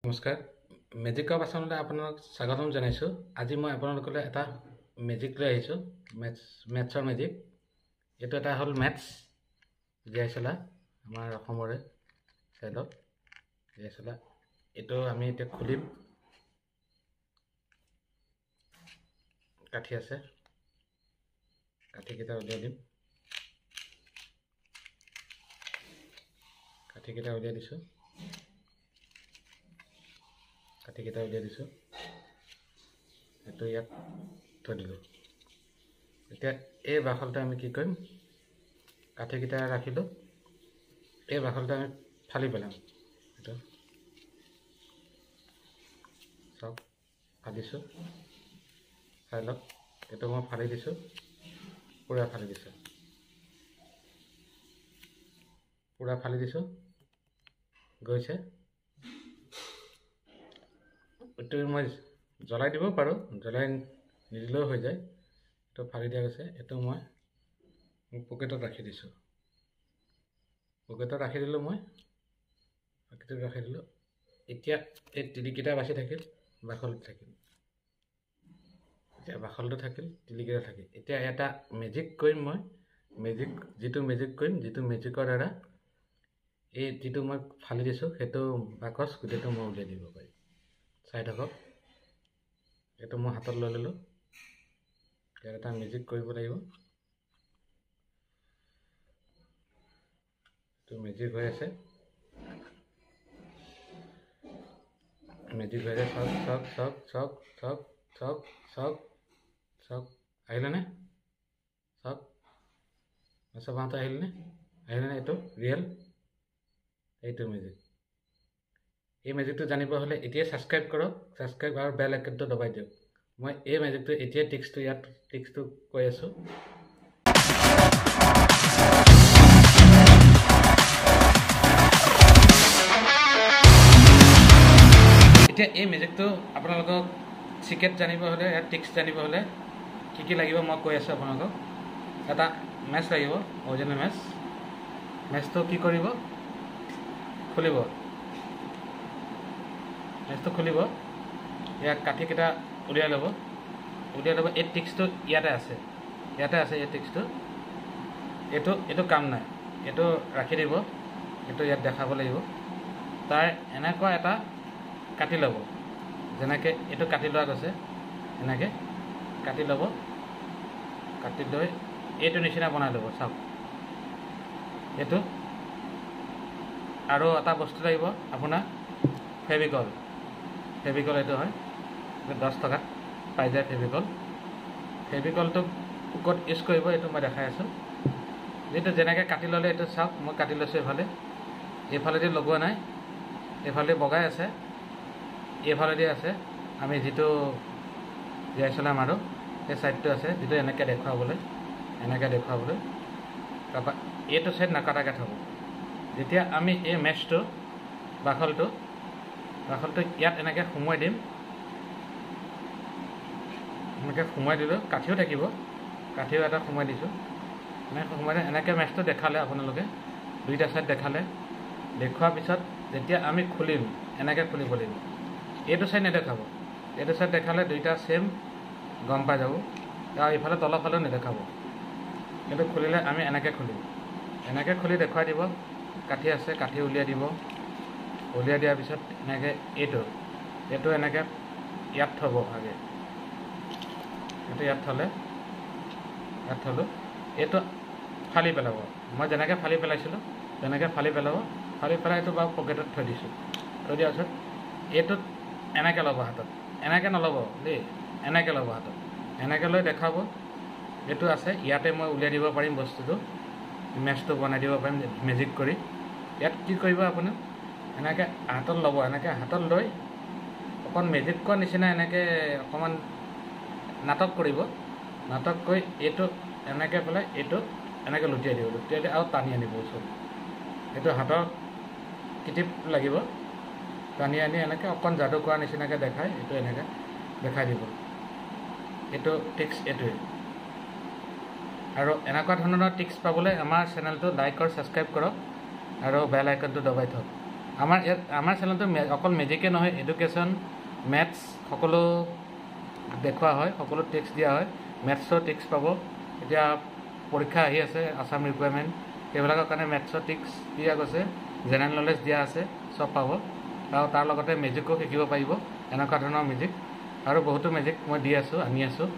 নমস্কাৰ মেজিকৰ বাচনলৈ আপোনালোক স্বাগতম জনাইছোঁ। আজি মই আপোনালোকলৈ এটা মেজিক লৈ আহিছোঁ, মেথছৰ মেজিক। এইটো এটা হ'ল মেথছ জীয়াই চলা আমাৰ অসমৰে চাইডত জীয়াই চলা। এইটো আমি এতিয়া খুলিম। কাঠি আছে, কাঠিকেইটা উলিয়াই দিম। কাঠিকেইটা উলিয়াই দিছোঁ। কাঠিকেইটা উলিয়াই দিছোঁ। এইটো ইয়াত থৈ দিলোঁ। এতিয়া এই বাখলটো আমি কি কৰিম, কাঠিকেইটা ৰাখিলোঁ। এই বাখলটো আমি ফালি পেলাম। এইটো চাওক, ফালিছোঁ। চাই লওক, এইটো মই ফালি দিছোঁ, পূৰা ফালি দিছোঁ। পূৰা ফালি দিছোঁ, গৈছে। এইটো মই জ্বলাই দিব পাৰোঁ, জ্বলাই নিদিলেও হৈ যায়। এইটো ফালি দিয়া গৈছে। এইটো মই পকেটত ৰাখি দিছোঁ। পকেটত ৰাখি দিলোঁ মই, পকেটত ৰাখি দিলোঁ। এতিয়া এই তিলিকেইটা বাচি থাকিল, বাখলটো থাকিল। এতিয়া বাখলটো থাকিল, তিলিকেইটা থাকিল। এতিয়া এটা মেজিক কৰিম মই। যিটো মেজিক কৰিম, যিটো মেজিকৰ দ্বাৰা এই যিটো মই ফালি দিছোঁ সেইটো বাকচ গোটেইটো মই উলিয়াই দিব পাৰিম। চাই থাকক। এইটো মই হাতত লৈ ল'লোঁ। ইয়াত এটা মেজিক কৰিব লাগিব। এইটো মেজিক হৈ আছে, মেজিক হৈ আছে। চাওক চাওক চাওক চাওক চাওক চাওক চাওক, আহিলেনে? চাওক, চব মাহতে আহিলেনে? আহিলেনে? এইটো ৰিয়েল, এইটো মেজিক। এই মেজিকটো জানিব হ'লে এতিয়াই ছাবস্ক্ৰাইব কৰক, ছাবস্ক্ৰাইব আৰু বেল আইকনটো দবাই দিয়ক। মই এই মেজিকটো এতিয়াই টিক্সটো কৈ আছোঁ। এতিয়া এই মেজিকটো আপোনালোকক চিক্ৰেট জানিব হ'লে, ইয়াত টিক্স জানিব হ'লে কি কি লাগিব মই কৈ আছোঁ আপোনালোকক। এটা মেচ লাগিব, অৰিজিনেল মেচ। মেচটো কি কৰিব, খুলিব। মেচটো খুলিব, ইয়াত কাঠিকেইটা উলিয়াই ল'ব। এই টিক্সটো ইয়াতে আছে, এই টিক্সটো। এইটো কাম নাই, এইটো ৰাখি দিব। এইটো ইয়াত দেখাব লাগিব। তাৰ এনেকুৱা এটা কাটি ল'ব, যেনেকৈ এইটো কাটি লোৱা গৈছে, এনেকৈ কাটি ল'ব। কাটি লৈ এইটো নিচিনা বনাই ল'ব। চাওক, এইটো আৰু এটা বস্তু লাগিব আপোনাৰ, ফেভিকল। এইটো হয় 10 টকাত পাই যায় ফেভিকল। ফেভিকলটো ক'ত ইউজ কৰিব এইটো মই দেখাই আছোঁ। যিটো যেনেকৈ কাটি ল'লে, এইটো চাওক, মই কাটি লৈছোঁ। এইফালেদি লগোৱা নাই, এইফালেদি বগাই আছে, এইফালেদি আছে। আমি যিটো জীয়াই চলা মাৰোঁ সেই ছাইডটো আছে, যিটো এনেকৈ দেখুৱাবলৈ। তাৰপৰা এইটো ছাইড নাকাটাকৈ থ'ব। যেতিয়া আমি এই মেচটো, বাখলটো ইয়াত এনেকৈ সোমোৱাই দিম। এনেকৈ সোমোৱাই দিলোঁ, কাঠিও থাকিব, কাঠিও এটা সোমোৱাই দিছোঁ। এনেকৈ সোমোৱাই দিম। এনেকৈ মেচটো দেখালে আপোনালোকে, দুইটা ছাইড দেখুৱাৰ পিছত যেতিয়া আমি খুলিম, এনেকৈ খুলিব লাগিব। এইটো ছাইড নেদেখাব, এইটো ছাইড দেখালে দুইটা ছেম গম পাই যাব। আৰু ইফালে তলৰ ফালেও নেদেখাব। কিন্তু খুলিলে আমি এনেকৈ খুলিম। এনেকৈ খুলি দেখুৱাই দিব। কাঠি আছে, কাঠি উলিয়াই দিব। উলিয়াই দিয়াৰ পিছত এনেকৈ এইটো এনেকৈ ইয়াত থ'ব আগে। এইটো ইয়াত থ'লোঁ। এইটো ফালি পেলাব। মই যেনেকৈ ফালি পেলাইছিলোঁ তেনেকৈ ফালি পেলাব। ফালি পেলাই এইটো বাৰু পকেটত থৈ দিছোঁ। থৈ দিয়াৰ পিছত এইটোত এনেকৈ ল'ব হাতত। এনেকৈ নল'ব দেই, এনেকৈ ল'ব হাতত। এনেকৈ লৈ দেখাব এইটো আছে। ইয়াতে মই উলিয়াই দিব পাৰিম বস্তুটো, মেচটো বনাই দিব পাৰিম মেজিক কৰি। ইয়াত কি কৰিব আপুনি, এনেকৈ হাতত ল'ব। এনেকৈ হাতত লৈ অকণ মেজিক কৰা নিচিনা এনেকৈ অকণমান নাটক কৰিব। নাটক কৰি এইটো এনেকৈ পেলাই এইটো এনেকৈ লুটিয়াই দিব আৰু টানি আনিব ওচৰত। এইটো হাতৰ কিটিপ লাগিব, টানি আনি এনেকৈ অকণ যাদু কৰা নিচিনাকৈ দেখাই, এইটো এনেকৈ দেখাই দিব। এইটো টিক্স এইটোৱে। আৰু এনেকুৱা ধৰণৰ টিক্স পাবলৈ আমাৰ চেনেলটো লাইক আৰু ছাবস্ক্ৰাইব কৰক আৰু বেল আইকনটো দবাই থওক। আমাৰ চেনেলটো অকল মেজিকে নহয়, এডুকেশ্যন, মেথছ সকলো দেখুওৱা হয়, সকলো টেক্সট দিয়া হয়। মেথছৰ টেক্সট পাব। এতিয়া পৰীক্ষা আহি আছে, আছাম ৰিকুৱাৰমেণ্ট, সেইবিলাকৰ কাৰণে মেথছৰ টেক্সট দিয়া গৈছে, জেনেৰেল নলেজ দিয়া আছে, চব পাব। আৰু তাৰ লগতে মেজিকো শিকিব পাৰিব, এনেকুৱা ধৰণৰ মেজিক আৰু বহুতো মেজিক মই দি আছোঁ, আনি আছোঁ।